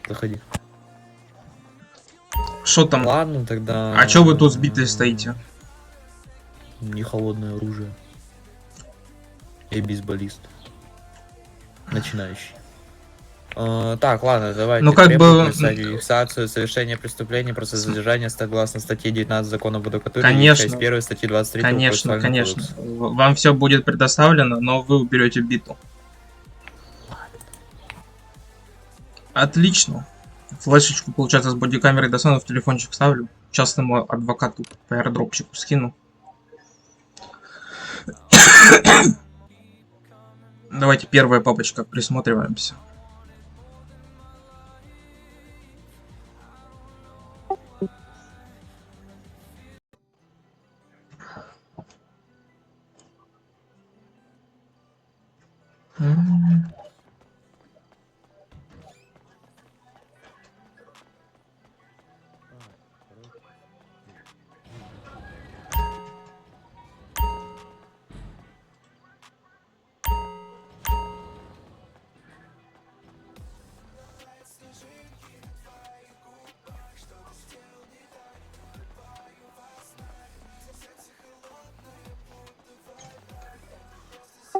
Заходи. Что там? Ладно, тогда... А чё вы тут сбитые стоите? Не холодное оружие. И бейсболист. Начинающий. Так, ладно, давайте. Ну, как бы... Фиксацию совершения преступления, просто задержание согласно статье 19 Закона об адвокатуре, Конечно. часть 1 статьи 23 Конечно, конечно. Вам все будет предоставлено, но вы уберете биту. Отлично. Флешечку, получается, с бодикамерой достану, в телефончик ставлю. Частному адвокату по аирдропчику скину. Давайте первая папочка, присматриваемся.